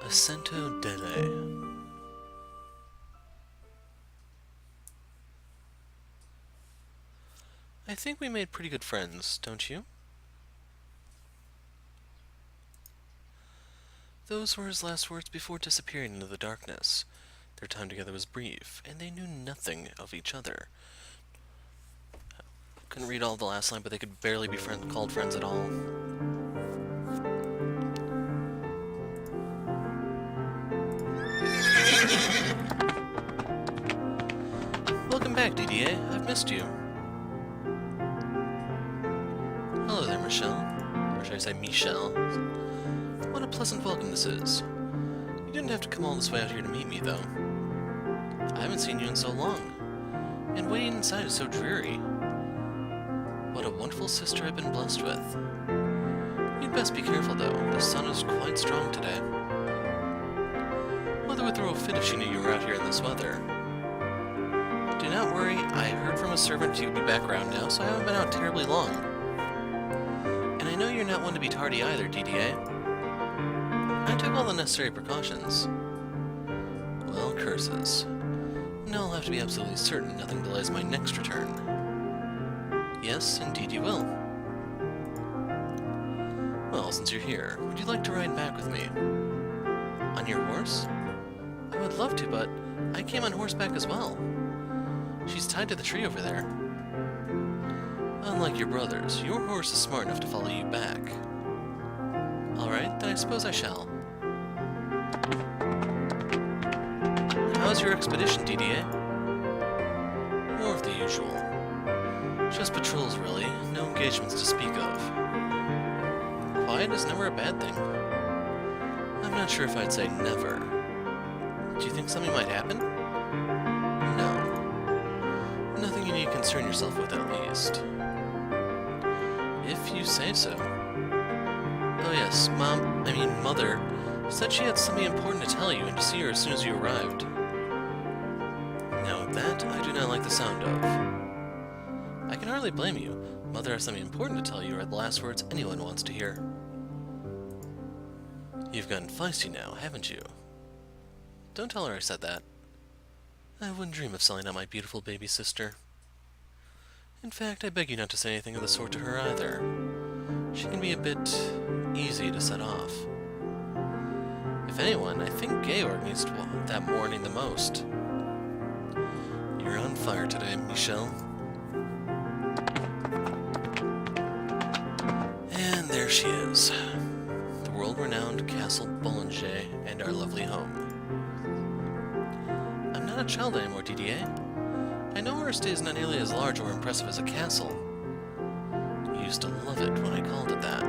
Assento Dele. I think we made pretty good friends, don't you? Those were his last words before disappearing into the darkness. Their time together was brief, and they knew nothing of each other. Couldn't read all the last line, but they could barely be called friends at all. Welcome back, DDA. I've missed you. Hello there, Michel. Or should I say Michel? What a pleasant welcome this is. You didn't have to come all this way out here to meet me, though. I haven't seen you in so long. And waiting inside is so dreary. What a wonderful sister I've been blessed with. You'd best be careful, though. The sun is quite strong today. Mother would throw a fit if she knew you were out here in this weather. Do not worry, I heard from a servant you'd be back around now, so I haven't been out terribly long. And I know you're not one to be tardy either, DDA. I took all the necessary precautions. Well, curses. Now I'll have to be absolutely certain nothing delays my next return. Yes, indeed you will. Well, since you're here, would you like to ride back with me? On your horse? I would love to, but I came on horseback as well. She's tied to the tree over there. Unlike your brothers, your horse is smart enough to follow you back. Alright, then I suppose I shall. How's your expedition, DDA? More of the usual. Just patrols, really. No engagements to speak of. Quiet is never a bad thing. I'm not sure if I'd say never. Do you think something might happen? No. Nothing you need to concern yourself with, at least. If you say so. Oh yes, Mother, said she had something important to tell you and to see her as soon as you arrived. Now that I do not like the sound of. I can hardly blame you. Mother has something important to tell you are the last words anyone wants to hear. You've gotten feisty now, haven't you? Don't tell her I said that. I wouldn't dream of selling out my beautiful baby sister. In fact, I beg you not to say anything of the sort to her either. She can be a bit easy to set off. If anyone, I think Georg needs to want that morning the most. You're on fire today, Michel. And there she is. The world-renowned Castle Boulanger and our lovely home. I'm not a child anymore, DDA. I know our estate is not nearly as large or impressive as a castle. You used to love it when I called it that.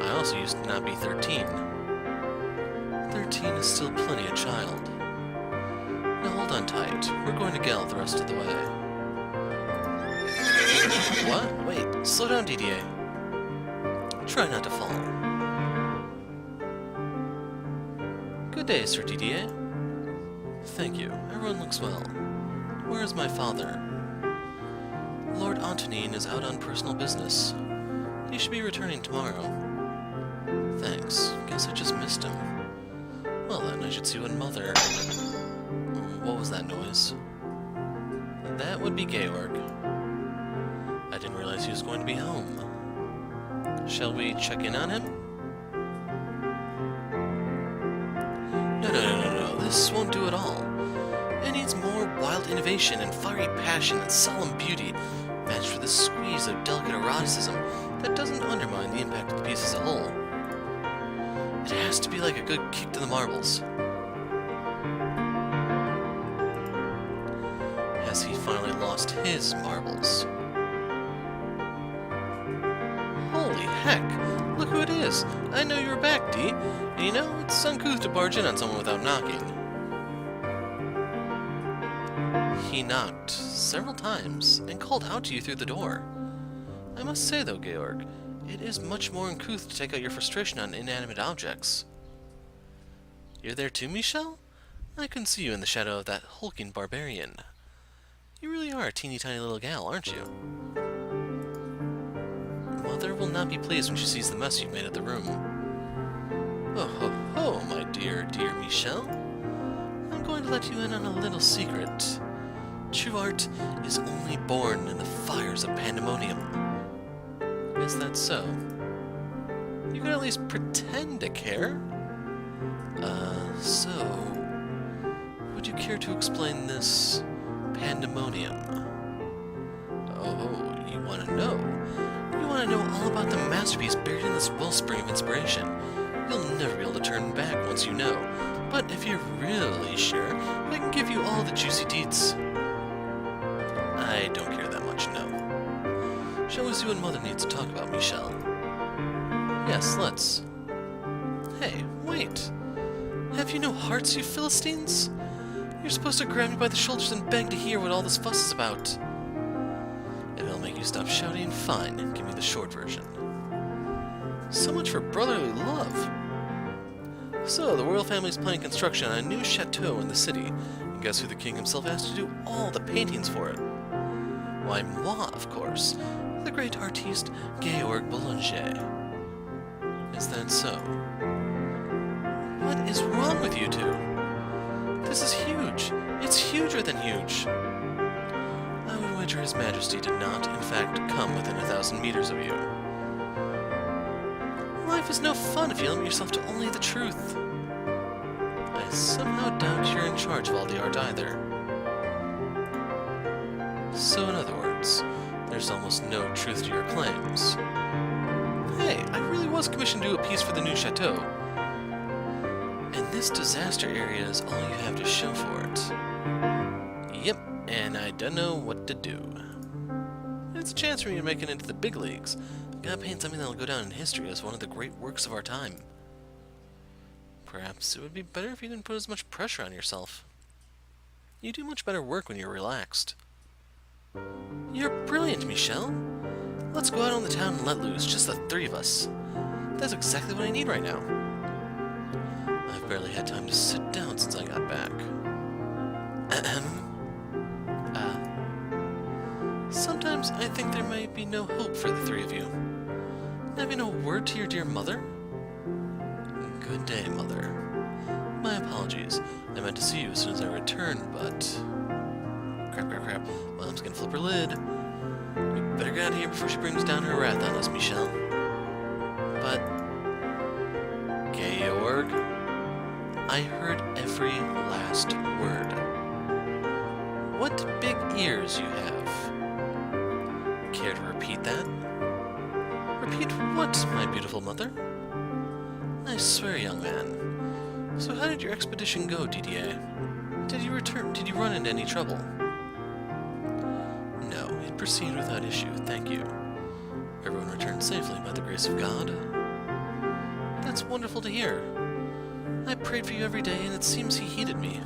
I also used to not be 13. 13 is still plenty a child. Now hold on tight. We're going to Gel the rest of the way. What? Wait, slow down, DDA. Try not to fall. Good day, Sir DDA. Thank you. Everyone looks well. Where is my father? Lord Antonin is out on personal business. He should be returning tomorrow. Thanks. Guess I just missed him. Well then, I should see what Mother... What was that noise? That would be Georg. I didn't realize he was going to be home. Shall we check in on him? No. This won't do at all. It needs more wild innovation and fiery passion and solemn beauty, matched with a squeeze of delicate eroticism that doesn't undermine the impact of the piece as a whole. It has to be like a good kick to the marbles. Has he finally lost his marbles? Holy heck! Look who it is! I know you're back, Dee. And you know, it's uncouth to barge in on someone without knocking. He knocked several times and called out to you through the door. I must say, though, Georg, it is much more uncouth to take out your frustration on inanimate objects. You're there too, Michel? I couldn't see you in the shadow of that hulking barbarian. You really are a teeny-tiny little gal, aren't you? Mother will not be pleased when she sees the mess you've made of the room. Oh ho ho! Michel. I'm going to let you in on a little secret. True art is only born in the fires of pandemonium. Is that so? You can at least pretend to care. So... would you care to explain this pandemonium? Oh, you want to know? You want to know all about the masterpiece buried in this wellspring of inspiration. You'll never be able to turn back once you know. But if you're really sure, I can give you all the juicy deets. I don't care that much, no. Shall we see what Mother needs to talk about, Michel? Yes, let's. Hey, wait. Have you no hearts, you Philistines? You're supposed to grab me by the shoulders and beg to hear what all this fuss is about. If it'll make you stop shouting, fine. Give me the short version. So much for brotherly love. So, the royal family's planning construction on a new chateau in the city. And guess who the king himself asked to do all the paintings for it? Why, moi, of course. The great artiste Georg Boulanger. Is that so? What is wrong with you two? This is huge. It's huger than huge. I would wager His Majesty did not, in fact, come within 1,000 meters of you. Life is no fun if you limit yourself to only the truth. I somehow doubt you're in charge of all the art either. So, in other words, there's almost no truth to your claims. Hey, I really was commissioned to do a piece for the new chateau. And this disaster area is all you have to show for it. Yep, and I don't know what to do. It's a chance for me to make it into the big leagues. Gotta paint something that'll go down in history as one of the great works of our time. Perhaps it would be better if you didn't put as much pressure on yourself. You do much better work when you're relaxed. You're brilliant, Michel. Let's go out on the town and let loose, just the three of us. That's exactly what I need right now. I've barely had time to sit down since I got back. Sometimes I think there might be no hope for the three of you. Having a word to your dear mother? Good day, Mother. My apologies. I meant to see you as soon as I returned, but... Crap. Mom's gonna flip her lid. We better get out of here before she brings down her wrath on us, Michel. But... Georg? I heard every last word. What big ears you have. Care to repeat that? Repeat what, my beautiful mother? I swear, young man. So how did your expedition go, Didier? Did you run into any trouble? No, it proceeded without issue, thank you. Everyone returned safely by the grace of God. That's wonderful to hear. I prayed for you every day, and it seems he heeded me.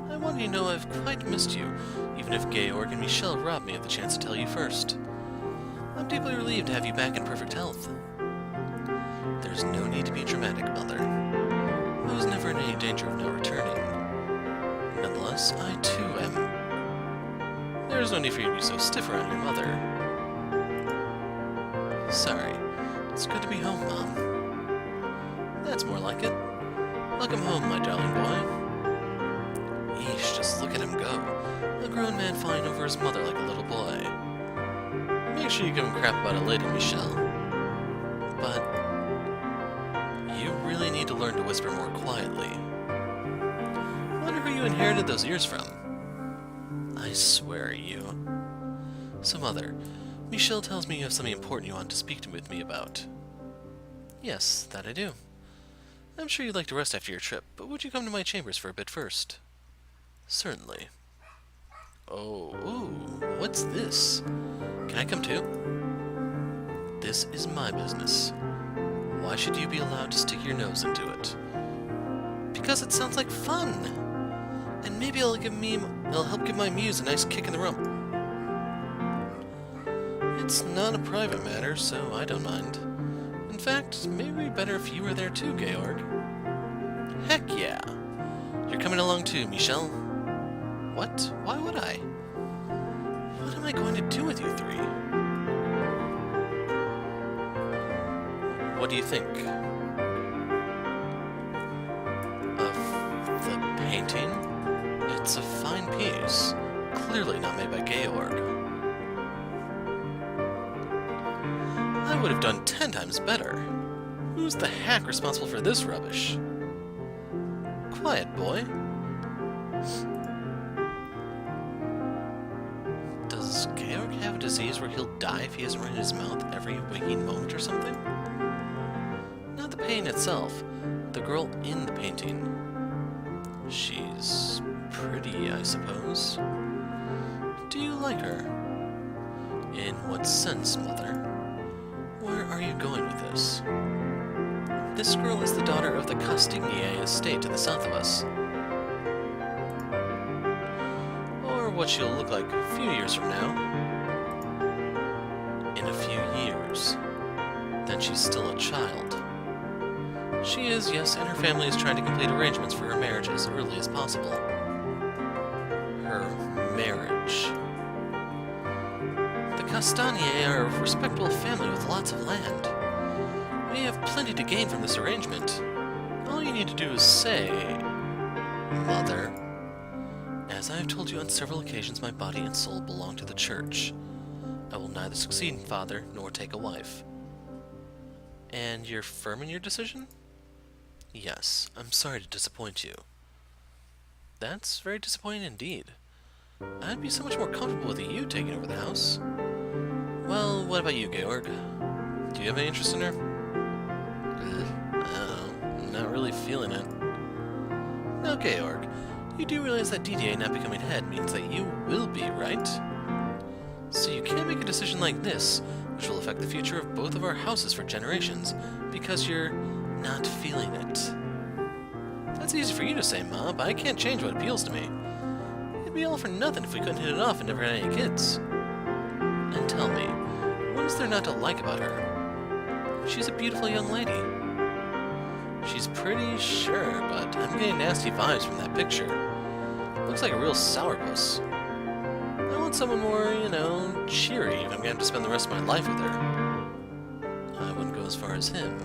I want you to know I've quite missed you, even if Georg and Michel robbed me of the chance to tell you first. I'm deeply relieved to have you back in perfect health. There's no need to be dramatic, Mother. I was never in any danger of no returning. Nonetheless, I too am. There's no need for you to be so stiff around your mother. Sorry. It's good to be home, Mom. That's more like it. Welcome home, my darling boy. Yeesh, just look at him go. A grown man fawning over his mother like a little boy. Make sure you give him crap about it later, Michel. But you really need to learn to whisper more quietly. Wonder who you inherited those ears from. I swear, you. So, Mother, Michel tells me you have something important you want to speak with me about. Yes, that I do. I'm sure you'd like to rest after your trip, but would you come to my chambers for a bit first? Certainly. Oh, ooh, what's this? Can I come too? This is my business. Why should you be allowed to stick your nose into it? Because it sounds like fun! And maybe it'll help give my muse a nice kick in the rump. It's not a private matter, so I don't mind. In fact, maybe it'd be better if you were there too, Georg. Heck yeah! You're coming along too, Michel. What? Why would I? What am I going to do with you three? What do you think? A painting? It's a fine piece. Clearly not made by Georg. I would have done 10 times better. Who's the hack responsible for this rubbish? Quiet, boy. Does Georg have a disease where he'll die if he hasn't run his mouth every waking moment or something? Not the painting itself, the girl in the painting. She's pretty, I suppose. Do you like her? In what sense, Mother? Where are you going with this? This girl is the daughter of the Castagnier estate to the south of us. Or what she'll look like a few years from now. In a few years. Then she's still a child. She is, yes, and her family is trying to complete arrangements for her marriage as early as possible. Her marriage. The Castagnier are a respectable family with lots of land. We have plenty to gain from this arrangement. All you need to do is say, Mother, as I have told you on several occasions, my body and soul belong to the Church. I will neither succeed in father nor take a wife. And you're firm in your decision? Yes, I'm sorry to disappoint you. That's very disappointing indeed. I'd be so much more comfortable with you taking over the house. Well, what about you, Georg? Do you have any interest in her? I'm not really feeling it. Now, Georg, you do realize that Didier not becoming head means that you will be, right? So you can't make a decision like this, which will affect the future of both of our houses for generations, because you're not feeling it. That's easy for you to say, Ma, but I can't change what appeals to me. It'd be all for nothing if we couldn't hit it off and never had any kids. And tell me, what is there not to like about her? She's a beautiful young lady. She's pretty, sure, but I'm getting nasty vibes from that picture. Looks like a real sourpuss. I want someone more, cheery if I'm going to have to spend the rest of my life with her. I wouldn't go as far as him,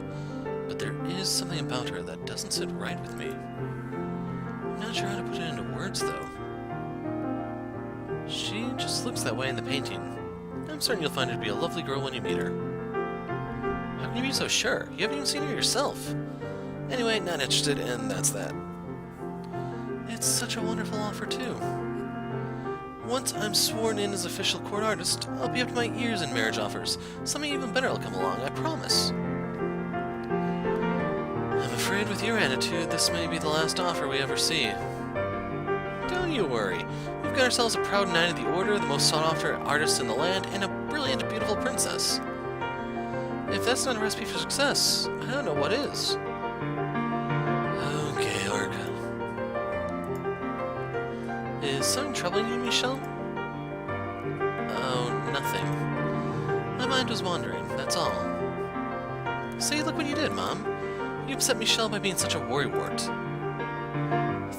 but there is something about her that doesn't sit right with me. I'm not sure how to put it into words, though. She just looks that way in the painting. I'm certain you'll find her to be a lovely girl when you meet her. How can you be so sure? You haven't even seen her yourself. Anyway, not interested, and that's that. It's such a wonderful offer, too. Once I'm sworn in as official court artist, I'll be up to my ears in marriage offers. Something even better will come along, I promise. I'm afraid with your attitude, this may be the last offer we ever see. Don't you worry. We've got ourselves a proud knight of the order, the most sought-after artist in the land, and a brilliant, beautiful princess. If that's not a recipe for success, I don't know what is. Oh, Georg. Is something troubling you, Michel? Oh, nothing. My mind was wandering, that's all. See, look what you did, Mom. You upset Michel by being such a worrywart.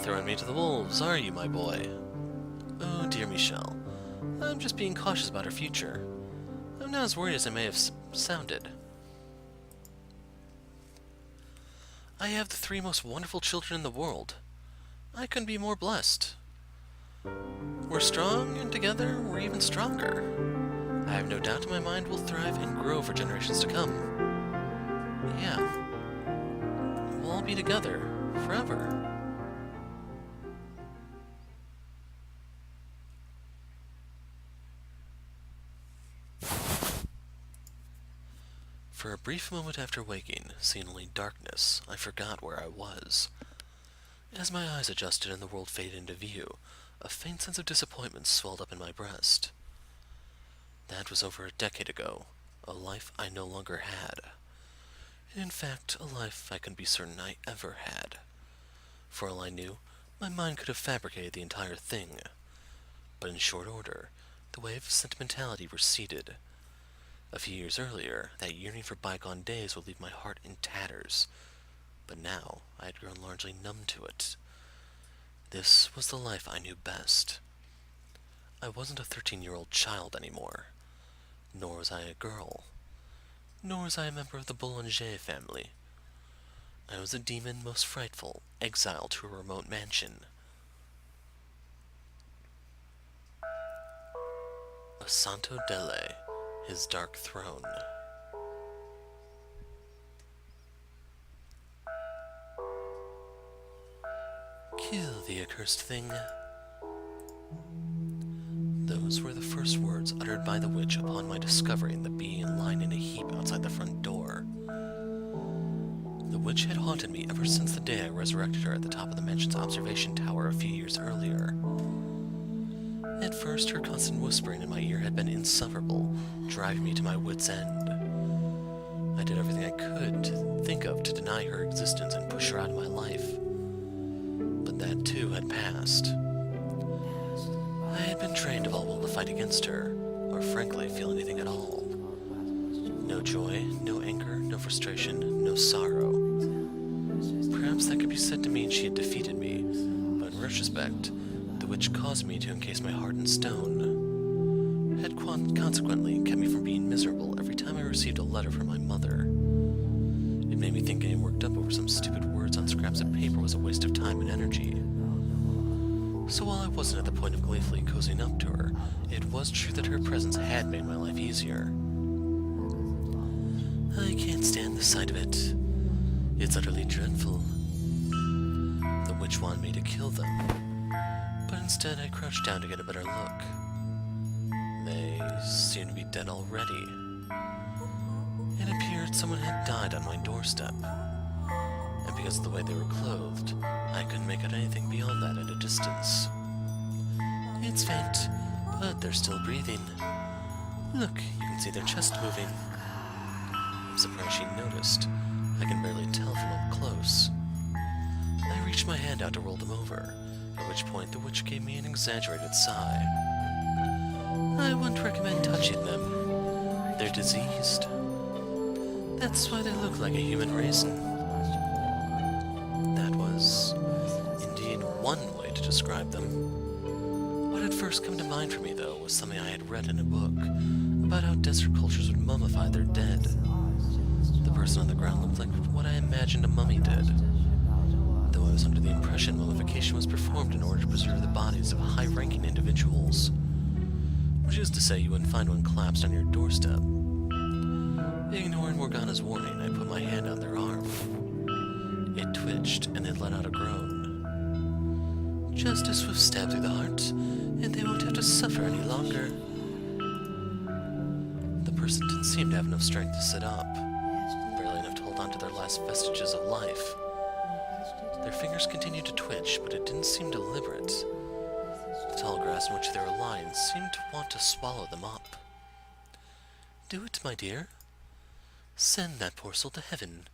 Throwing me to the wolves, are you, my boy? Oh, dear Michel. I'm just being cautious about her future. I'm not as worried as I may have sounded. I have the 3 most wonderful children in the world. I couldn't be more blessed. We're strong, and together we're even stronger. I have no doubt in my mind we'll thrive and grow for generations to come. Yeah. We'll all be together, forever. For a brief moment after waking, seeing only darkness, I forgot where I was. As my eyes adjusted and the world faded into view, a faint sense of disappointment swelled up in my breast. That was over a decade ago, a life I no longer had. And in fact, a life I couldn't be certain I ever had. For all I knew, my mind could have fabricated the entire thing. But in short order, the wave of sentimentality receded. A few years earlier, that yearning for bygone days would leave my heart in tatters. But now, I had grown largely numb to it. This was the life I knew best. I wasn't a 13-year-old child anymore. Nor was I a girl. Nor was I a member of the Boulanger family. I was a demon most frightful, exiled to a remote mansion. Assento Dele, his dark throne. Kill the accursed thing. Those were the first words uttered by the witch upon my discovering the being lying in a heap outside the front door. The witch had haunted me ever since the day I resurrected her at the top of the mansion's observation tower a few years earlier. At first, her constant whispering in my ear had been insufferable, driving me to my wit's end. I did everything I could to think of to deny her existence and push her out of my life. But that too had passed. I had been trained of all will to fight against her, or frankly feel anything at all. No joy, no anger, no frustration, no sorrow. Perhaps that could be said to mean she had defeated me, but in retrospect, the witch caused me to encase my heart in stone, had consequently kept me from being miserable every time I received a letter from my mother. It made me think getting worked up over some stupid words on scraps of paper was a waste of time and energy. So while I wasn't at the point of gleefully cozying up to her, it was true that her presence had made my life easier. I can't stand the sight of it. It's utterly dreadful. The witch wanted me to kill them, but instead I crouched down to get a better look. They seemed to be dead already. It appeared someone had died on my doorstep, and because of the way they were clothed, I couldn't make out anything beyond that at a distance. It's faint, but they're still breathing. Look, you can see their chest moving. I'm surprised she noticed. I can barely tell from up close. I reached my hand out to roll them over, at which point the witch gave me an exaggerated sigh. I wouldn't recommend touching them. They're diseased. That's why they look like a human raisin. That was, indeed, one way to describe them. What had first come to mind for me, though, was something I had read in a book about how desert cultures would mummify their dead. The person on the ground looked like what I imagined a mummy did, though I was under the impression mummification was performed in order to preserve the bodies of high-ranking individuals, which is to say you wouldn't find one collapsed on your doorstep. Ignoring Morgana's warning, I put my hand on their arm. It twitched, and it let out a groan. Justice was stabbed through the heart, and they won't have to suffer any longer. The person didn't seem to have enough strength to sit up, barely enough to hold on to their last vestiges of life. Their fingers continued to twitch, but it didn't seem deliberate. The tall grass in which they were lying seemed to want to swallow them up. Do it, my dear. Send that poor soul to heaven,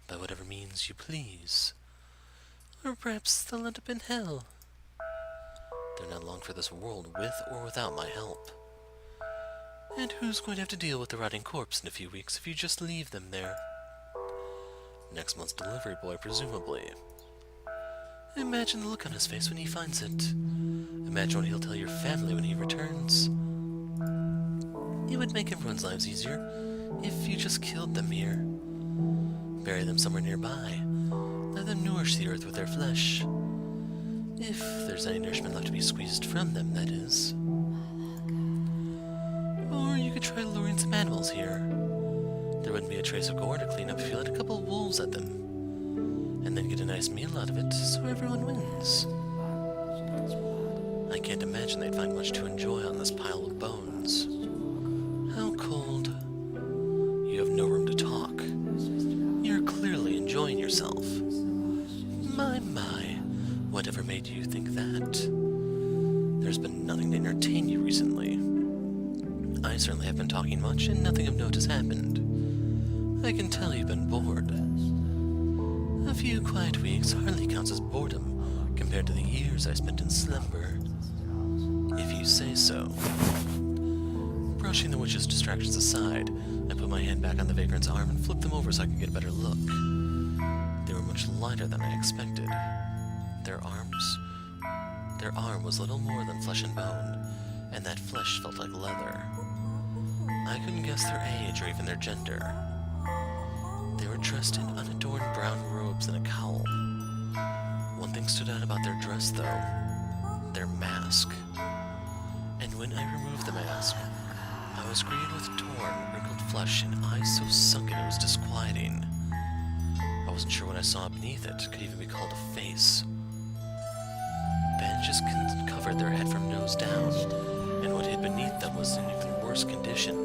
by whatever means you please. Or perhaps they'll end up in hell. They're not long for this world with or without my help. And who's going to have to deal with the rotting corpse in a few weeks if you just leave them there? Next month's delivery boy, presumably. Imagine the look on his face when he finds it. Imagine what he'll tell your family when he returns. It would make everyone's lives easier if you just killed them here. Bury them somewhere nearby. Let them nourish the earth with their flesh. If there's any nourishment left to be squeezed from them, that is. Or you could try luring some animals here. There wouldn't be a trace of gore to clean up if you let a couple of wolves at them. And then get a nice meal out of it, so everyone wins. I can't imagine they'd find much to enjoy on this pile of bones. How cold. You have no room to talk. You're clearly enjoying yourself. My, whatever made you think that? There's been nothing to entertain you recently. I certainly have been talking much, and nothing of note has happened. I can tell you've been bored. A few quiet weeks hardly counts as boredom compared to the years I spent in slumber. If you say so. Brushing the witch's distractions aside, I put my hand back on the vagrant's arm and flipped them over so I could get a better look. They were much lighter than I expected. Their arm was little more than flesh and bone, and that flesh felt like leather. I couldn't guess their age or even their gender. They were dressed in unadorned brown robes and a cowl. One thing stood out about their dress, though. Their mask. And when I removed the mask, I was greeted with torn, wrinkled flesh and eyes so sunken it was disquieting. I wasn't sure what I saw beneath it could even be called a face. Bandages covered their head from nose down, and what hid beneath them was in even worse condition.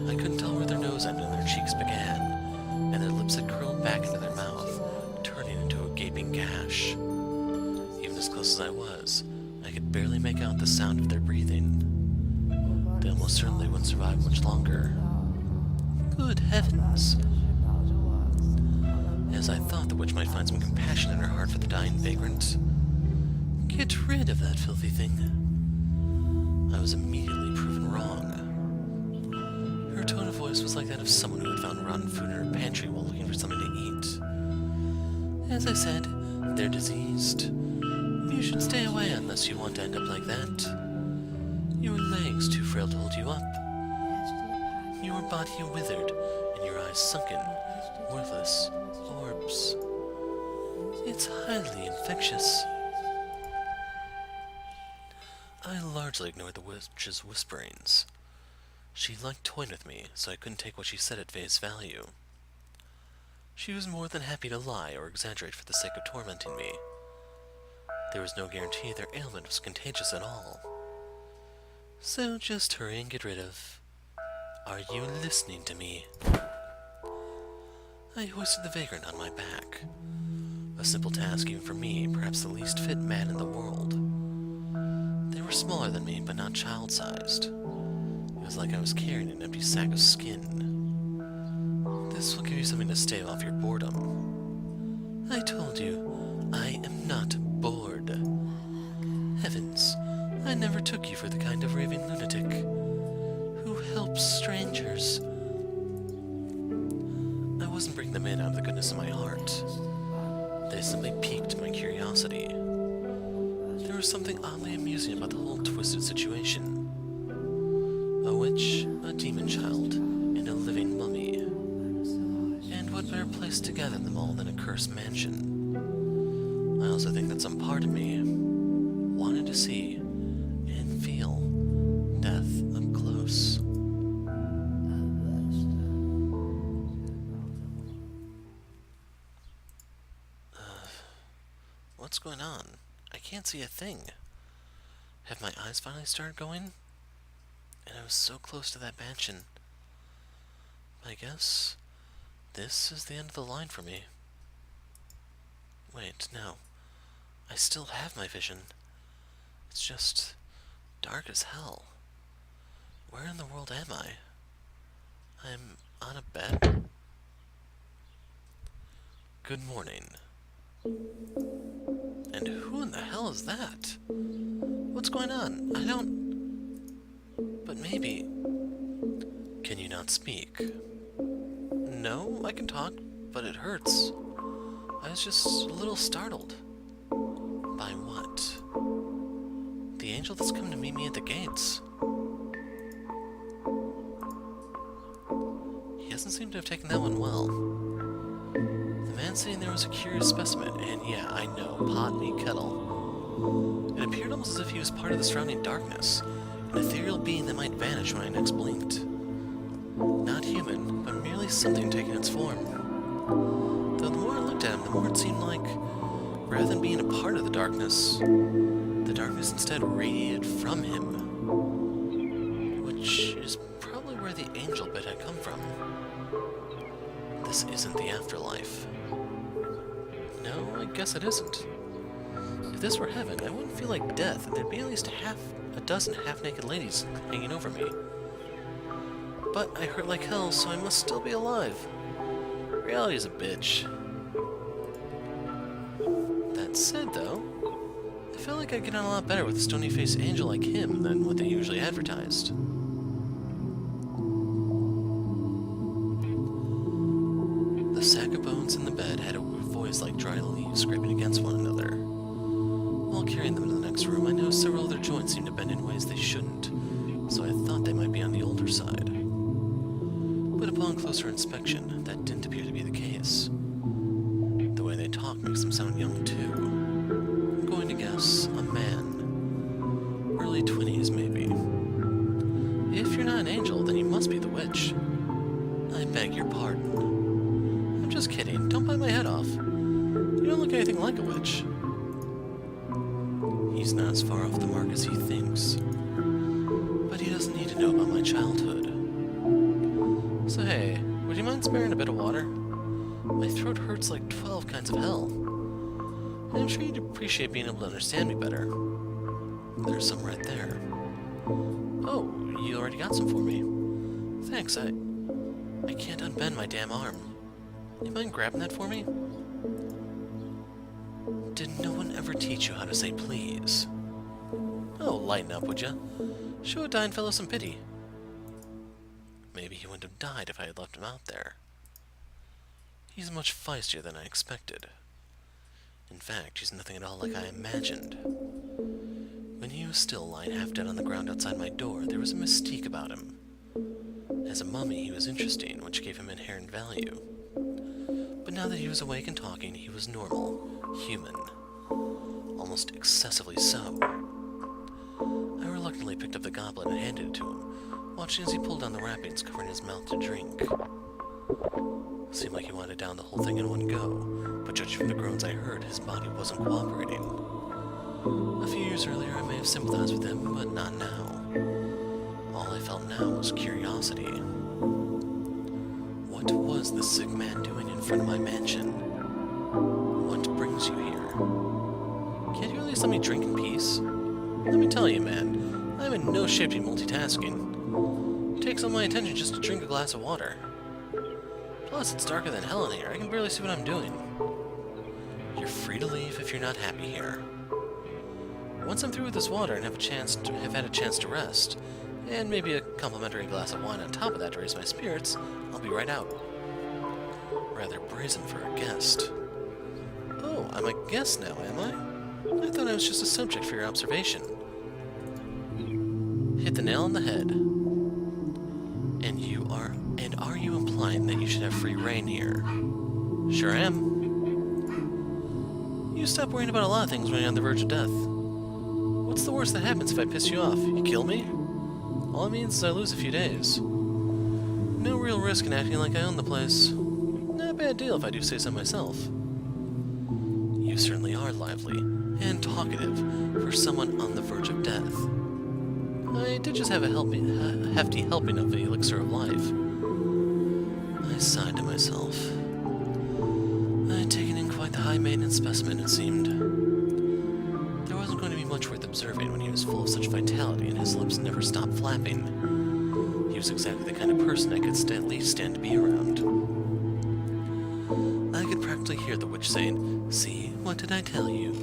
I couldn't tell where their nose ended and their cheeks began, and their lips had curled back into their mouth, turning into a gaping gash. Even as close as I was, I could barely make out the sound of their breathing. They almost certainly wouldn't survive much longer. Good heavens! As I thought the witch might find some compassion in her heart for the dying vagrant. Get rid of that filthy thing. I was immediately proven wrong. Her tone of voice was like that of someone who had found rotten food in her pantry while looking for something to eat. As I said, they're diseased. You should stay away unless you want to end up like that. Your legs too frail to hold you up. Your body withered, and your eyes sunken, worthless orbs. It's highly infectious. I largely ignored the witch's whisperings. She liked toying with me, so I couldn't take what she said at face value. She was more than happy to lie or exaggerate for the sake of tormenting me. There was no guarantee their ailment was contagious at all. So just hurry and get rid of. Are you listening to me? I hoisted the vagrant on my back. A simple task even for me, perhaps the least fit man in the world. They were smaller than me, but not child-sized. It was like I was carrying an empty sack of skin. This will give you something to stave off your boredom. I told you, I am not bored. Heavens, I never took you for the kind of raving lunatic who helps strangers. I wasn't bringing them in out of the goodness of my heart. They simply piqued my curiosity. There was something oddly amusing about the whole twisted situation. A witch, a demon child, and a living mummy. And what better place to gather them all than a cursed mansion? I also think that some part of me wanted to see and feel death up close. What's going on? I can't see a thing. Have my eyes finally started going? And I was so close to that mansion. I guess this is the end of the line for me. Wait, no. I still have my vision. It's just dark as hell. Where in the world am I? I'm on a bed? Good morning. And who in the hell is that? What's going on? I don't... But maybe... Can you not speak? No, I can talk, but it hurts. I was just a little startled. By what? The angel that's come to meet me at the gates. He doesn't seem to have taken that one well. The man sitting there was a curious specimen, and yeah, I know, pot me kettle. It appeared almost as if he was part of the surrounding darkness, an ethereal being that might vanish when I next blinked. Not human, but merely something taking its form. Though the more I looked at him, the more it seemed like, rather than being a part of the darkness instead radiated from him. Which is probably where the angel bit had come from. This isn't the afterlife. No, I guess it isn't. If this were heaven, I wouldn't feel like death, and there'd be at least a dozen half-naked ladies hanging over me. But I hurt like hell, so I must still be alive. Reality's a bitch. That said, though, I feel like I'd get on a lot better with a stony-faced angel like him than what they usually advertised. The sack of bones in the bed had a voice like dry leaves scraping against one another. While carrying them to the next room, I noticed several other joints seemed to bend in ways they shouldn't, so I thought they might be on the older side. But upon closer inspection, that didn't appear to be the case. The way they talk makes them sound young, too. I'm going to guess a man. Early 20s, maybe. If beg your pardon. I'm just kidding. Don't bite my head off. You don't look anything like a witch. He's not as far off the mark as he thinks. But he doesn't need to know about my childhood. So hey, would you mind sparing a bit of water? My throat hurts like 12 kinds of hell. I'm sure you'd appreciate being able to understand me better. There's some right there. Oh, you already got some for me. Thanks, I can't unbend my damn arm. You mind grabbing that for me? Did no one ever teach you how to say please? Oh, lighten up, would ya? Show a dying fellow some pity. Maybe he wouldn't have died if I had left him out there. He's much feistier than I expected. In fact, he's nothing at all like I imagined. When he was still lying half dead on the ground outside my door, there was a mystique about him. As a mummy, he was interesting, which gave him inherent value. But now that he was awake and talking, he was normal, human. Almost excessively so. I reluctantly picked up the goblet and handed it to him, watching as he pulled down the wrappings, covering his mouth to drink. Seemed like he wanted down the whole thing in one go, but judging from the groans I heard, his body wasn't cooperating. A few years earlier, I may have sympathized with him, but not now. All I felt now was curiosity. What was this sick man doing in front of my mansion? What brings you here? Can't you at least let me drink in peace? Let me tell you, man, I'm in no shape to be multitasking. It takes all my attention just to drink a glass of water. Plus, it's darker than hell in here. I can barely see what I'm doing. You're free to leave if you're not happy here. Once I'm through with this water and have had a chance to rest, and maybe a complimentary glass of wine on top of that to raise my spirits, I'll be right out. Rather brazen for a guest. Oh, I'm a guest now, am I? I thought I was just a subject for your observation. Hit the nail on the head. And are you implying that you should have free reign here? Sure am. You stop worrying about a lot of things when you're on the verge of death. What's the worst that happens if I piss you off? You kill me? All it means is I lose a few days. No real risk in acting like I own the place. Not a bad deal if I do say so myself. You certainly are lively and talkative for someone on the verge of death. I did just have a hefty helping of the elixir of life. I sighed to myself. I had taken in quite the high-maintenance specimen, it seemed. There wasn't going to be much worth observing when he was full of such vitality and his lips never stopped flapping. He was exactly the kind of person I could at least stand to be around. I could practically hear the witch saying, "See, what did I tell you?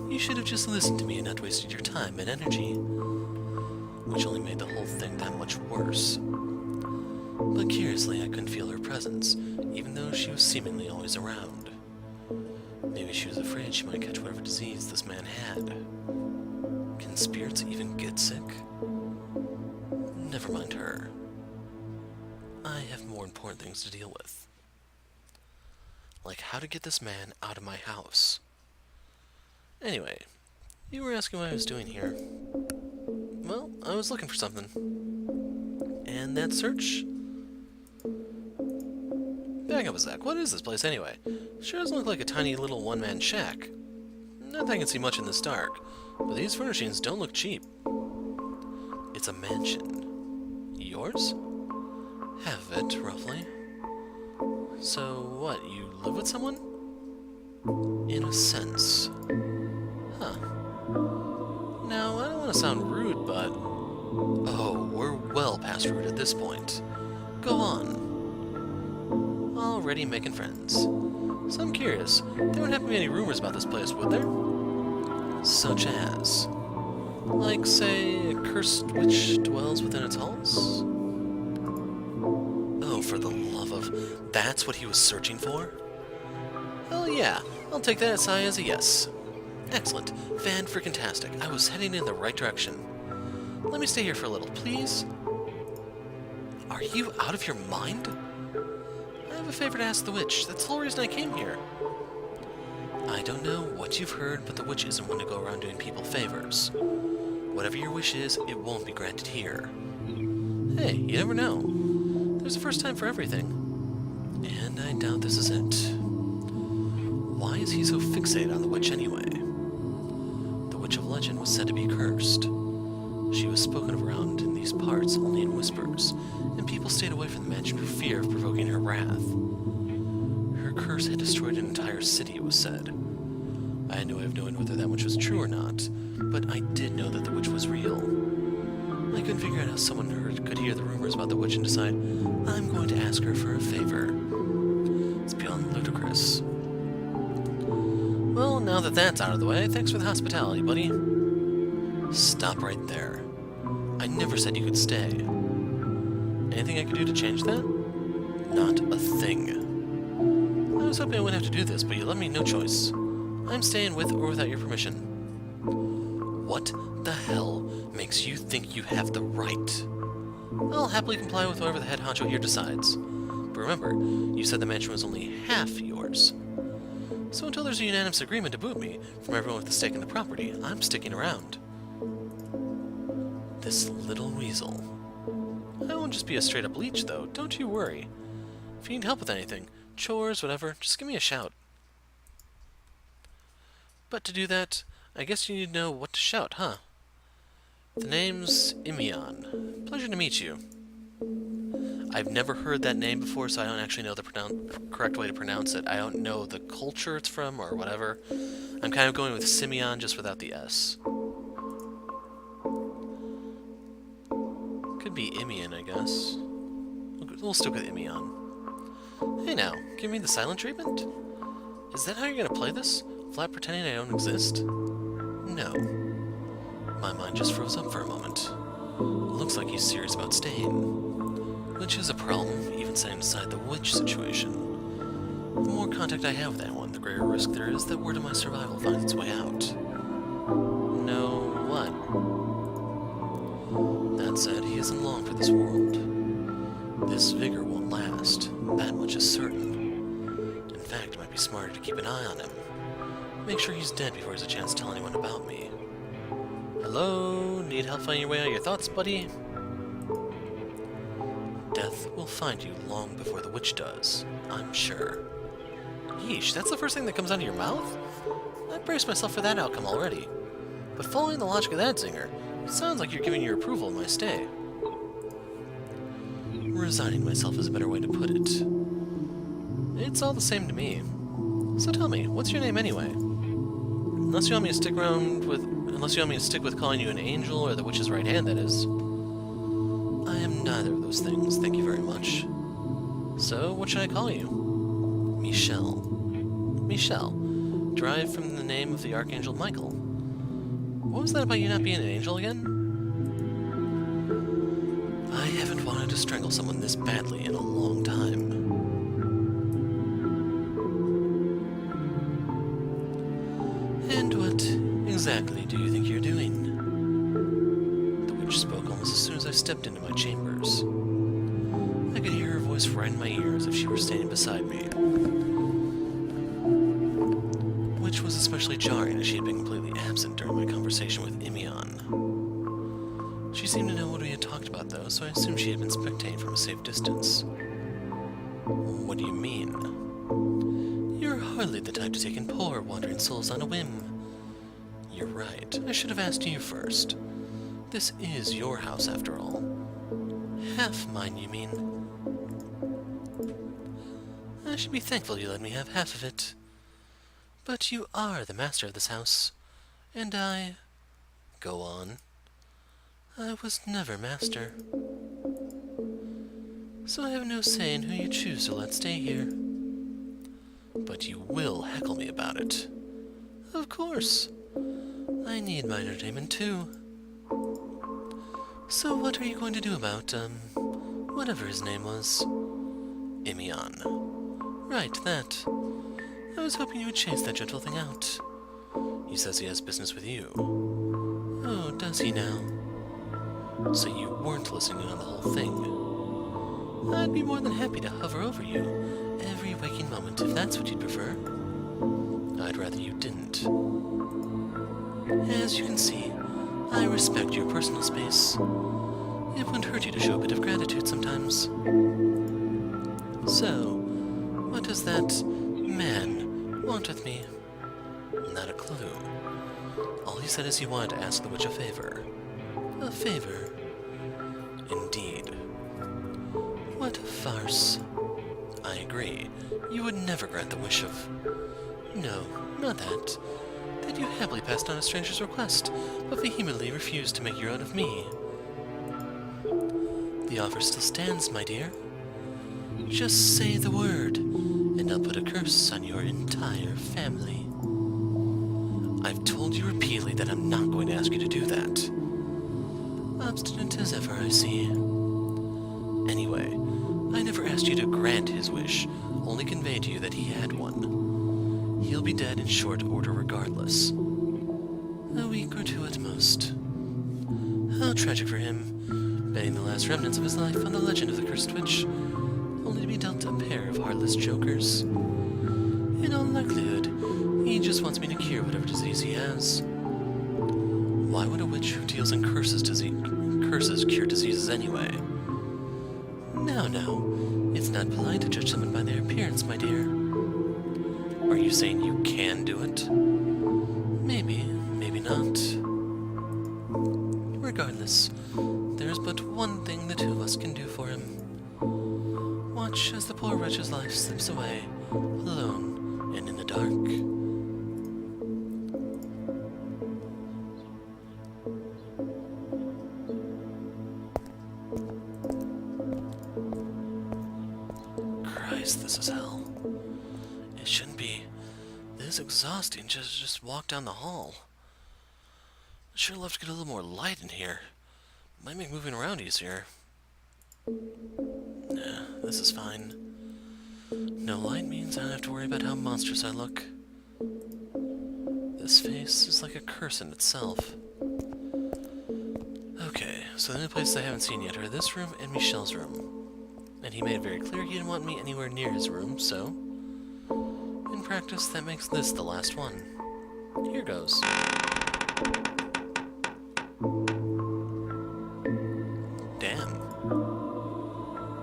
You should have just listened to me and not wasted your time and energy." Which only made the whole thing that much worse. But curiously, I couldn't feel her presence, even though she was seemingly always around. Maybe she was afraid she might catch whatever disease this man had. Can spirits even get sick? Never mind her. I have more important things to deal with. Like how to get this man out of my house. Anyway, you were asking what I was doing here. Well, I was looking for something. And that search? Back up a sec. What is this place anyway? Sure doesn't look like a tiny little one-man shack. Not that I can see much in this dark, but these furnishings don't look cheap. It's a mansion. Yours? Half of it, roughly. So, what, you live with someone? In a sense. Huh. Now, I don't want to sound rude, but... Oh, we're well past rude at this point. Go on. Already making friends. So I'm curious, there wouldn't happen to be any rumors about this place, would there? Such as... Like, say, a cursed witch dwells within its halls? Oh, for the love of... That's what he was searching for? Hell yeah, I'll take that as high as a yes. Excellent. Fan-frickin-tastic. I was heading in the right direction. Let me stay here for a little, please. Are you out of your mind? I have a favor to ask the witch. That's the whole reason I came here. I don't know what you've heard, but the witch isn't one to go around doing people favors. Whatever your wish is, it won't be granted here. Hey, you never know. There's a first time for everything. And I doubt this is it. Why is he so fixated on the witch anyway? The witch of legend was said to be cursed. She was spoken of around in these parts only in whispers, and people stayed away from the mansion for fear of provoking her wrath. Her curse had destroyed an entire city, it was said. I had no way of knowing whether that much was true or not, but I did know that the witch was real. I couldn't figure out how someone could hear the rumors about the witch and decide, I'm going to ask her for a favor. It's beyond ludicrous. Well, now that that's out of the way, thanks for the hospitality, buddy. Stop right there. I never said you could stay. Anything I could do to change that? Not a thing. I was hoping I wouldn't have to do this, but you left me no choice. I'm staying with or without your permission. What the hell makes you think you have the right? I'll happily comply with whatever the head honcho here decides. But remember, you said the mansion was only half yours. So until there's a unanimous agreement to boot me from everyone with a stake in the property, I'm sticking around. This little weasel. I won't just be a straight-up leech, though. Don't you worry. If you need help with anything, chores, whatever, just give me a shout. But to do that, I guess you need to know what to shout, huh? The name's Imian. Pleasure to meet you. I've never heard that name before, so I don't actually know the correct way to pronounce it. I don't know the culture it's from, or whatever. I'm kind of going with Simeon, just without the S. Could be Imian, I guess. We'll stick with Imian. Hey now, give me the silent treatment? Is that how you're gonna play this? Flat pretending I don't exist? No. My mind just froze up for a moment. Looks like he's serious about staying. Which is a problem, even setting aside the witch situation. The more contact I have with anyone, the greater risk there is that word of my survival finds its way out. No, what? That said, he isn't long for this world. This vigor won't last, that much is certain. In fact, it might be smarter to keep an eye on him. Make sure he's dead before he has a chance to tell anyone about me. Hello? Need help finding your way out of your thoughts, buddy? Death will find you long before the witch does, I'm sure. Yeesh, that's the first thing that comes out of your mouth? I braced myself for that outcome already. But following the logic of that zinger, it sounds like you're giving your approval of my stay. Resigning myself is a better way to put it. It's all the same to me. So tell me, what's your name anyway? Unless you want me to stick with calling you an angel or the witch's right hand, that is. I am neither of those things, thank you very much. So, what should I call you? Michel. Michel, derived from the name of the Archangel Michael. What was that about you not being an angel again? I haven't wanted to strangle someone this badly in a long time. And what exactly do you think you're doing? The witch spoke almost as soon as I stepped into my chambers. I could hear her voice right in my ears if she were standing beside me. Which was especially jarring as she had been completely absent during my conversation with Imian. She seemed to know what we had talked about though, so I assumed she had been spectating from a safe distance. What do you mean? You're hardly the type to take in poor wandering souls on a whim. You're right, I should have asked you first. This is your house after all. Half mine, you mean? I should be thankful you let me have half of it. But you are the master of this house, and I... Go on. I was never master. So I have no say in who you choose to let stay here. But you will heckle me about it. Of course. I need my entertainment too. So what are you going to do about, whatever his name was? Imian. Right, that. I was hoping you would chase that gentle thing out. He says he has business with you. Oh, does he now? So you weren't listening on the whole thing. I'd be more than happy to hover over you every waking moment if that's what you'd prefer. I'd rather you didn't. As you can see, I respect your personal space. It wouldn't hurt you to show a bit of gratitude sometimes. So, What does that man want with me? Not a clue. All he said is he wanted to ask the witch a favor. A favor? Indeed. What a farce. I agree. You would never grant the wish of... No, not that. That you happily passed on a stranger's request, but vehemently refused to make your own of me. The offer still stands, my dear. Just say the word, and I'll put a curse on your entire family. I've told you repeatedly that I'm not going to ask you to do that. Obstinate as ever, I see. Anyway, I never asked you to grant his wish, only conveyed to you that he had one. He'll be dead in short order regardless. A week or two at most. How tragic for him, betting the last remnants of his life on the legend of the cursed witch, only to be dealt a pair of heartless jokers. In all likelihood, he just wants me to cure whatever disease he has. Why would a witch who deals in curses cure diseases anyway? Now, it's not polite to judge someone by their appearance, my dear. Are you saying you can do it? Maybe, maybe not. Regardless, there's but one thing the two of us can do for him. Watch as the poor wretch's life slips away, alone and in the dark. Christ, this is hell. It shouldn't be this exhausting just walk down the hall. I'd sure love to get a little more light in here. Might make moving around easier. Nah, this is fine. No light means I don't have to worry about how monstrous I look. This face is like a curse in itself. Okay, so the only places I haven't seen yet are this room and Michel's room. And he made it very clear he didn't want me anywhere near his room, so... in practice, that makes this the last one. Here goes. Damn.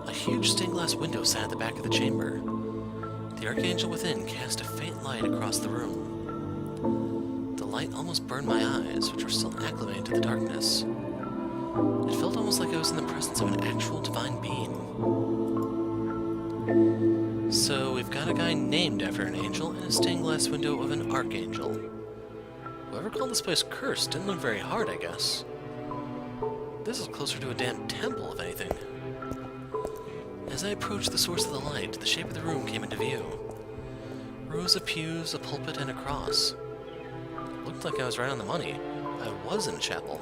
A huge stained glass window sat at the back of the chamber. The archangel within cast a faint light across the room. The light almost burned my eyes, which were still acclimated to the darkness. It felt almost like I was in the presence of an actual divine being. So, we've got a guy named after an angel and a stained glass window of an archangel. Whoever called this place cursed didn't look very hard, I guess. This is closer to a damn temple, if anything. As I approached the source of the light, the shape of the room came into view. Rows of pews, a pulpit, and a cross. Looked like I was right on the money. I was in a chapel.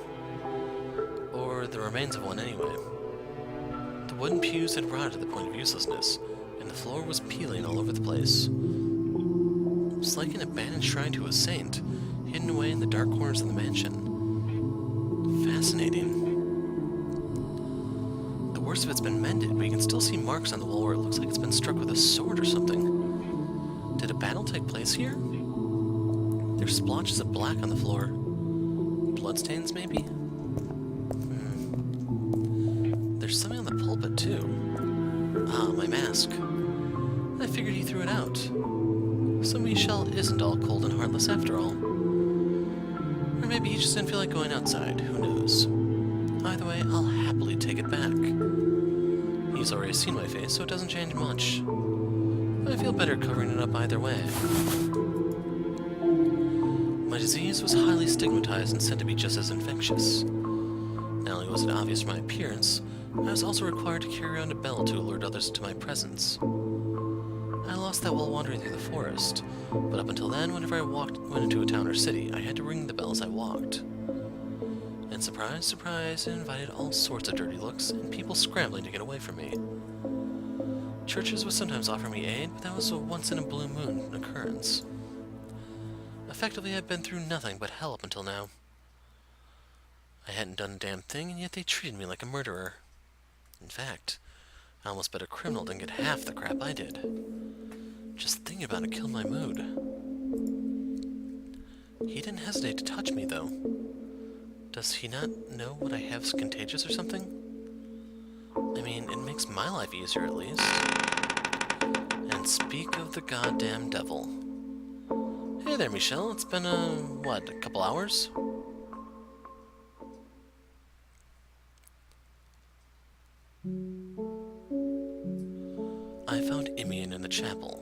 Or the remains of one, anyway. The wooden pews had rotted to the point of uselessness, and the floor was peeling all over the place. It's like an abandoned shrine to a saint, hidden away in the dark corners of the mansion. Fascinating. The worst of it's been mended, but you can still see marks on the wall where it looks like it's been struck with a sword or something. Did a battle take place here? There's splotches of black on the floor. Bloodstains, maybe? There's something on the pulpit, too. Ah, my mask. I figured he threw it out. So Michel isn't all cold and heartless after all. Or maybe he just didn't feel like going outside, who knows. Either way, I'll happily take it back. He's already seen my face, so it doesn't change much. But I feel better covering it up either way. My disease was highly stigmatized and said to be just as infectious. Not only was it obvious from my appearance, I was also required to carry around a bell to alert others to my presence. I lost that while wandering through the forest, but up until then, whenever I went into a town or city, I had to ring the bell as I walked. And surprise, surprise, it invited all sorts of dirty looks and people scrambling to get away from me. Churches would sometimes offer me aid, but that was a once-in-a-blue-moon occurrence. Effectively, I'd been through nothing but hell up until now. I hadn't done a damn thing, and yet they treated me like a murderer. In fact, I almost bet a criminal didn't get half the crap I did. Just thinking about it killed my mood. He didn't hesitate to touch me, though. Does he not know what I have is contagious or something? I mean, it makes my life easier, at least. And And speak of the goddamn devil. Hey there, Michel. It's been, what, a couple hours? I found Imian in the chapel.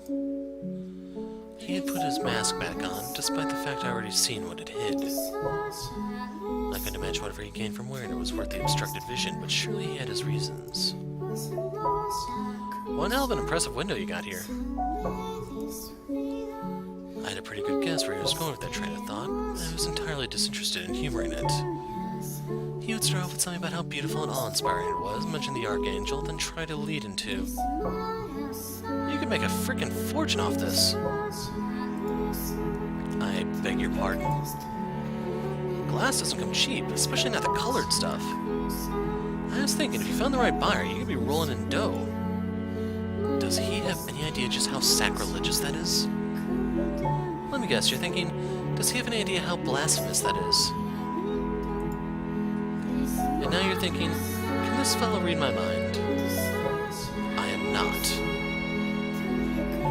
He had put his mask back on, despite the fact I already seen what it hid. I couldn't imagine whatever he gained from wearing it was worth the obstructed vision, but surely he had his reasons. One hell of an impressive window you got here. I had a pretty good guess where he was going with that train of thought, and I was entirely disinterested in humoring it. He would start off with something about how beautiful and awe-inspiring it was, mention the Archangel, then try to lead into... You could make a frickin' fortune off this. I beg your pardon? Glass doesn't come cheap, especially not the colored stuff. I was thinking, if you found the right buyer, you could be rolling in dough. Does he have any idea just how sacrilegious that is? Let me guess, you're thinking, does he have any idea how blasphemous that is? And now you're thinking, can this fellow read my mind? I am not.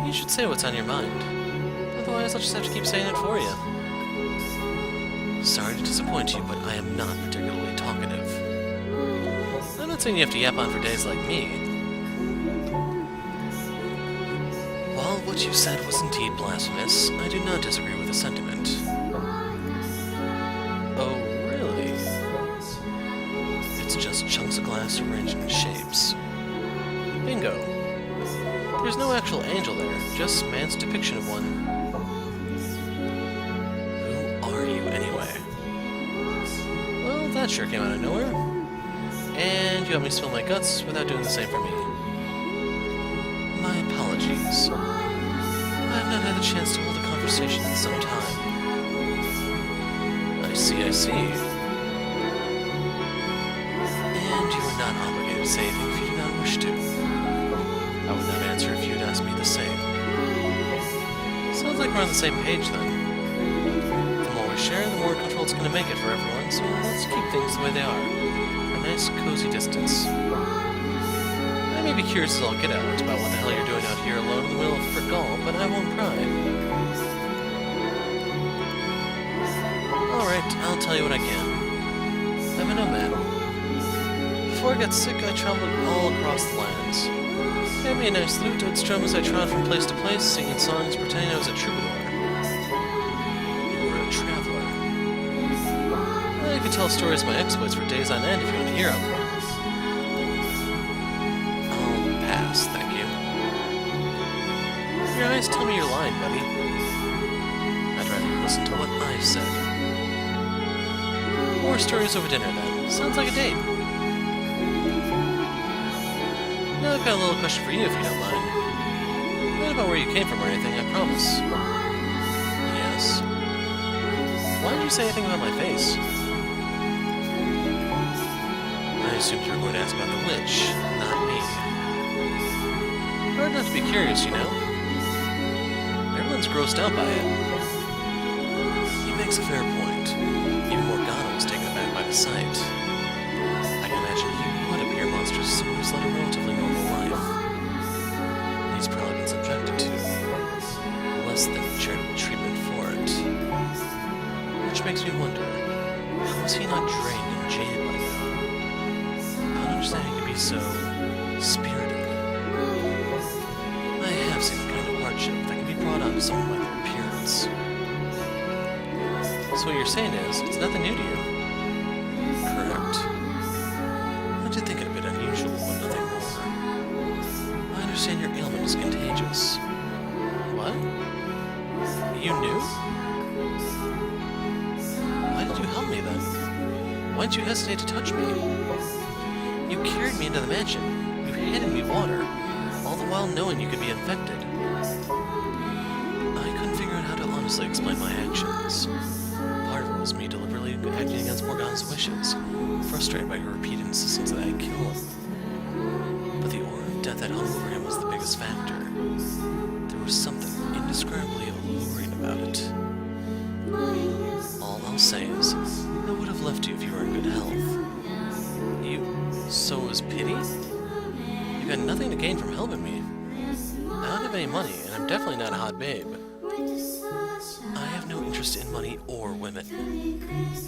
You should say what's on your mind. Otherwise, I'll just have to keep saying it for you. Sorry to disappoint you, but I am not particularly talkative. I'm not saying you have to yap on for days like me. While what you said was indeed blasphemous, I do not disagree with the sentiment. Oh, really? It's just chunks of glass arranged in shapes. Bingo. There's no actual angel there, just man's depiction of one. Who are you, anyway? Well, that sure came out of nowhere. And you helped me spill my guts without doing the same for me. My apologies. I've not had the chance to hold a conversation in some time. I see. And you are not obligated to say anything if you do not wish to. I would not answer if you had asked me the same. Sounds like we're on the same page, then. The more we share, the more comfortable it's going to make it for everyone, so let's keep things the way they are. A nice, cozy distance. I may be curious as all get out about what the hell you're doing out here alone in the middle of Frigol, but I won't pry. Alright, I'll tell you what I can. I'm a nomad. Before I got sick, I traveled all across the lands. Gave me a nice lute to strum as I trod from place to place, singing songs, pretending I was a troubadour. You were a traveler. I could tell stories of my exploits for days on end if you want to hear them. I'll pass, thank you. Your eyes tell me you're lying, buddy. I'd rather you listen to what I've said. More stories over dinner, then. Sounds like a date. Now I've got a little question for you, if you don't mind. Not about where you came from or anything, I promise. Yes? Why did you say anything about my face? I assumed you were going to ask about the witch, not me. Hard not to be curious, you know? Everyone's grossed out by it. He makes a fair point. Even Morgana was taken aback by the sight. I can imagine he would appear monstrous as someone who's led a relatively normal life. He's probably been subjected to less than charitable treatment for it. Which makes me wonder, how is he not drained and jaded by now? I don't understand he can be so spirited. I have seen the kind of hardship that can be brought on to someone by their appearance. So what you're saying is, it's nothing new to you? Correct. I did think it a bit unusual, but nothing more. I understand your ailment is contagious. What? You knew? Why did you help me then? Why did you hesitate to touch me? You carried me into the mansion. You handed me water, all the while knowing you could be infected. I couldn't figure out how to honestly explain my actions. Part of it was me deliberately acting against Morgana's wishes, frustrated by her repeated insistence that I kill him. But the aura of death that hung over him was the biggest factor. There was something indescribably alluring about it. All I'll say is, I would have left you if you were in good health. So is pity? You got nothing to gain from helping me. Not have any money, and I'm definitely not a hot babe. I have no interest in money or women.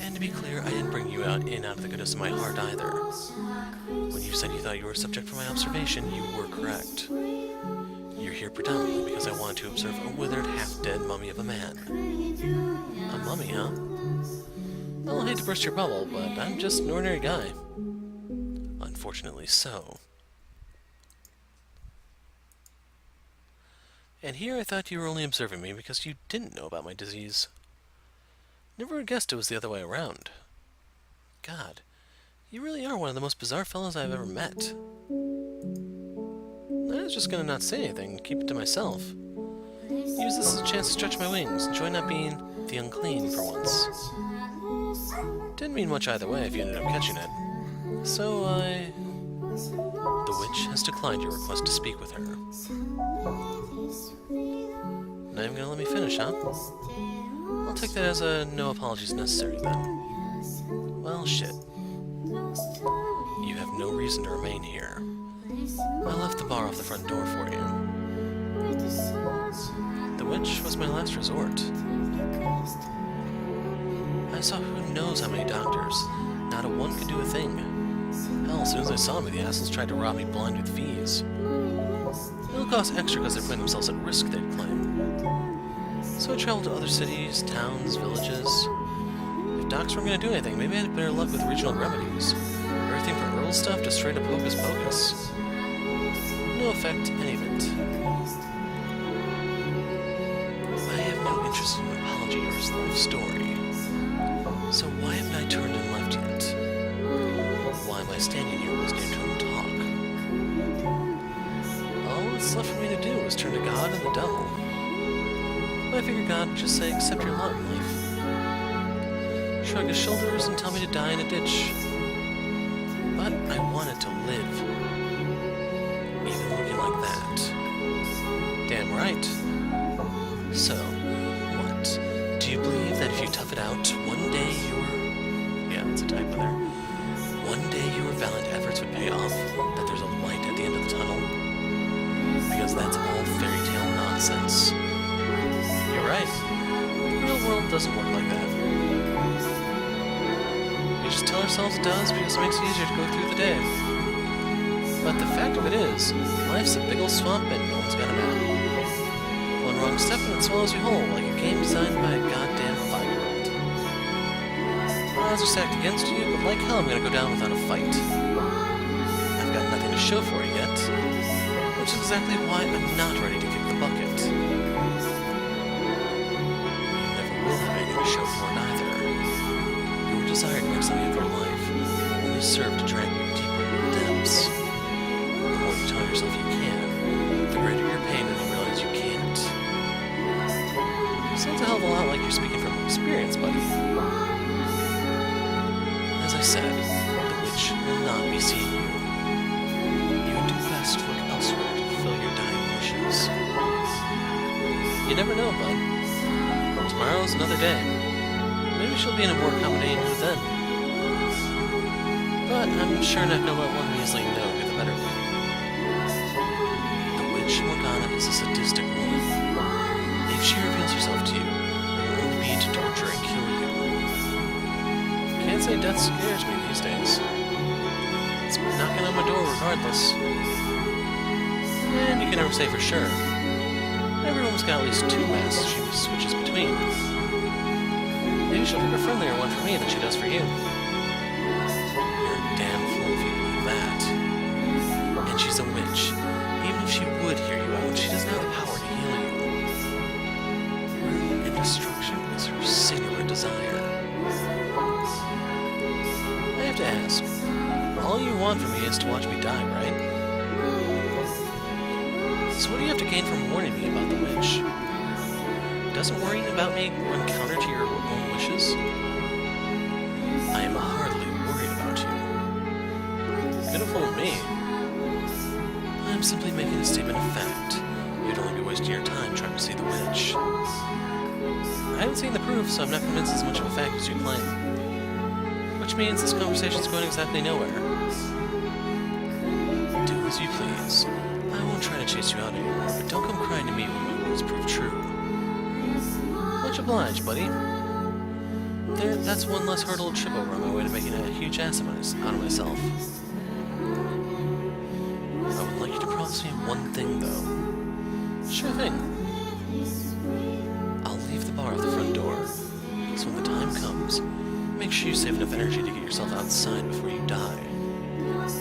And to be clear, I didn't bring you out of the goodness of my heart either. When you said you thought you were a subject for my observation, you were correct. You're here predominantly because I wanted to observe a withered, half-dead mummy of a man. A mummy, huh? Well, I hate to burst your bubble, but I'm just an ordinary guy. Unfortunately so. And here I thought you were only observing me because you didn't know about my disease. Never would have guessed it was the other way around. God, you really are one of the most bizarre fellows I've ever met. I was just gonna not say anything, keep it to myself. Use this as a chance to stretch my wings, enjoy not being the unclean for once. Didn't mean much either way if you ended up catching it. So The witch has declined your request to speak with her. Not even gonna let me finish, huh? I'll take that as a no apologies necessary then. Well, shit. You have no reason to remain here. I left the bar off the front door for you. The witch was my last resort. I saw who knows how many doctors. Not a one could do a thing. Hell, as soon as I saw me, the assholes tried to rob me blind with fees. It'll cost extra because they're putting themselves at risk, they'd claim. So I traveled to other cities, towns, villages. If docs weren't going to do anything, maybe I had better luck with regional remedies. Everything from herbal stuff to straight up hocus pocus. No effect, any of it. I have no interest in an apology or his life story. So why haven't I turned and left yet? Why am I standing here listening to him talk? All that's left for me to do is turn to God and the devil. I figured God would just say, accept your lot in life. Shrug his shoulders and tell me to die in a ditch. But I wanted to live. Even looking like that. Damn right. So, what? Do you believe that if you tough it out, one day your... Yeah, that's a typo there. One day your valiant efforts would pay off? That there's a light at the end of the tunnel? Because that's all fairy tale nonsense. You're right. The real world doesn't work like that. We just tell ourselves it does because it makes it easier to go through the day. But the fact of it is, life's a big ol' swamp and no one's got a map. One wrong step and it swallows you whole, like a game designed by a goddamn 5-year-old. Odds are stacked against you, but like hell I'm gonna go down without a fight. I've got nothing to show for it yet, which is exactly why I'm not ready to kick the bucket. You never will have anything to show for it either. Your desire to make something of your life will only serve to drag you deeper into the depths. The more you tell yourself you can, the greater your pain when you realize you can't. Sounds a hell of a lot like you're speaking from experience, buddy. As I said, the witch will not be seeing you. You would do best to look elsewhere to fulfill your dying wishes. You never know, bud. Tomorrow's another day. Maybe she'll be in a more accommodating mood then. But I'm sure not gonna let one measly no get the better of me. The witch Morgana is a sadistic woman. If she reveals herself to you, it will only be to torture and kill you. Can't say death scares me these days. It's knocking on my door regardless. And you can never say for sure. Everyone's got at least 2 masks she switches between. Maybe she'll pick a friendlier one for me than she does for you. You're a damn fool if you believe that. And she's a witch. Even if she would hear you out, she doesn't have the power to heal you. Ruin and destruction is her singular desire. I have to ask, all you want from me is to watch me die, right? So what do you have to gain from warning me about the witch? Doesn't worrying about me run counter to your own wishes? I am hardly worried about you. You're gonna fool me. I'm simply making a statement of fact. You'd only be wasting your time trying to see the witch. I haven't seen the proof, so I'm not convinced it's much of a fact as you claim. Which means this conversation's going exactly nowhere. Do as you please. I won't try to chase you out anymore, but don't come crying Much obliged, buddy. That's one less hurdle to trip over on my way to making a huge ass out of myself. I would like you to promise me one thing, though. Sure thing. I'll leave the bar at the front door, so when the time comes, make sure you save enough energy to get yourself outside before you die.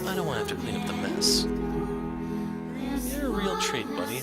I don't want to have to clean up the mess. You're a real treat, buddy.